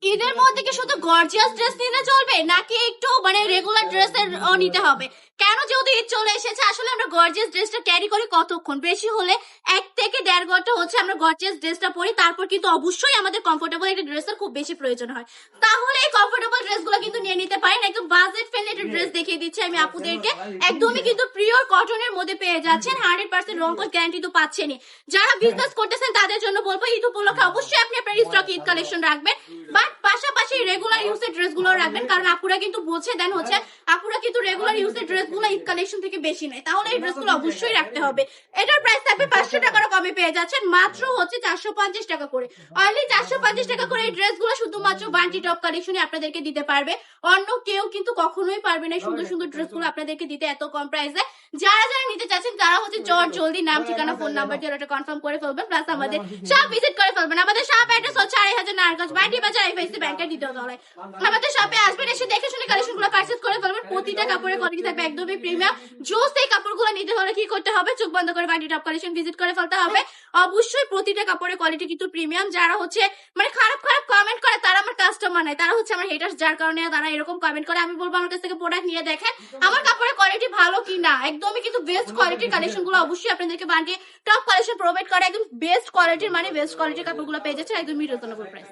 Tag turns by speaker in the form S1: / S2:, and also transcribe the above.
S1: ঈদের মধ্যে কি শুধু গর্জিয়াস ড্রেস নিলে চলবে নাকি একটু মানে রেগুলার ড্রেসের নিতে হবে? কেন, যেহেতু ঈদ চলে এসেছে, আসলে আমরা গর্জিয়াস ড্রেসটা ক্যারি করি কতক্ষণ? বেশি হলে 1 থেকে 1.5 ঘন্টা হচ্ছে আমরা গর্জিয়াস ড্রেসটা পরি, তারপর কিন্তু অবশ্যই আমাদের কমফোর্টেবল একটা ড্রেসের খুব বেশি প্রয়োজন হয়। তাহলে এই কমফোর্টেবল ড্রেসগুলো কিন্তু নিয়ে নিতে পারেন। একদম বাজেট ফ্রেন্ডলি একটা ড্রেস দেখিয়ে দিচ্ছি আমি আপুদেরকে। একদমই কিন্তু পিওর কটনের মধ্যে পেয়ে যাচ্ছেন, 100% রংকশ গ্যারান্টি তো পাচ্ছেনই। যারা বিজনেস করতেছেন তাদের জন্য বলবো, ঈদ উপলক্ষে অবশ্যই আপনি আপনার স্টক ঈদ কালেকশন রাখবেন, বাট পাশাপাশি রেগুলার ইউজের ড্রেসগুলো রাখবেন, কারণ আপুরা কিন্তু বলছে দেন হচ্ছে আপুরা কিন্তু রেগুলার ইউজের ড্রেসগুলো ঈদ কালেকশন থেকে বেশি নেয়, তাহলে এই ড্রেসগুলো অবশ্যই রাখতে হবে। এটার প্রাইস থাকবে 500 টাকারও কমে পেয়ে যাচ্ছেন, মাত্র হচ্ছে 450 টাকা করে। অনলি 450 টাকা করে এই ড্রেসগুলো শুধুমাত্র বান্টি টপ কালেকশনে আপনাদেরকে দিতে পারবে। অন্য কেউ কিন্তু কখনোই পারবে না সুন্দর সুন্দর ড্রেসগুলো আপনাদেরকে দিতে এত কম প্রাইসে। যারা যারা নিতে চাচ্ছেন তারা হচ্ছে জলদি নাম ঠিকানা ফোন নাম্বার দিয়ে ওটা কনফার্ম করে ফেলবেন, প্লাস আমাদের সব ভিজিট করে ফেলবেন। আমাদের সব অ্যাড্রেস হচ্ছে 2500 নারায়ণগঞ্জ বান্টি বাজার আইএফএসসি ব্যাংকের দ্বিতীয় তলায়। আমাদের শপে আসবেন, এসে দেখে শুনে কালেকশনগুলো পারচেজ করে ফেলবেন। প্রতিটা কাপড়ের কোয়ালিটি থাকবে একদমই প্রিমিয়াম। জোস এই কাপড়গুলো নিতে হলে কি করতে হবে? চোখ বন্ধ করে বান্টি টপ কালেকশন ভিজিট করে ফেলতে হবে। অবশ্যই প্রতিটা কাপড়ের কোয়ালিটি কিন্তু প্রিমিয়াম। যারা হচ্ছে মানে খারাপ খারাপ কমেন্ট করে তারা আমার কাস্টমার নয়, তারা হচ্ছে আমার হেটার্স, যার কারণে তারা এরকম কমেন্ট করে। আমি বলবো আমার কাছ থেকে প্রোডাক্ট নিয়ে দেখেন আমার কাপড়ের কোয়ালিটি ভালো কি না। একদমই কিন্তু বেস্ট কোয়ালিটির কালেকশন গুলো অবশ্যই আপনাদেরকে বান্টি টপ কালেকশন প্রোভাইড করে। একদম বেস্ট কোয়ালিটির, মানে বেস্ট কোয়ালিটির কাপড়গুলো পেয়ে যাচ্ছে একদম রিজনেবল প্রাইস।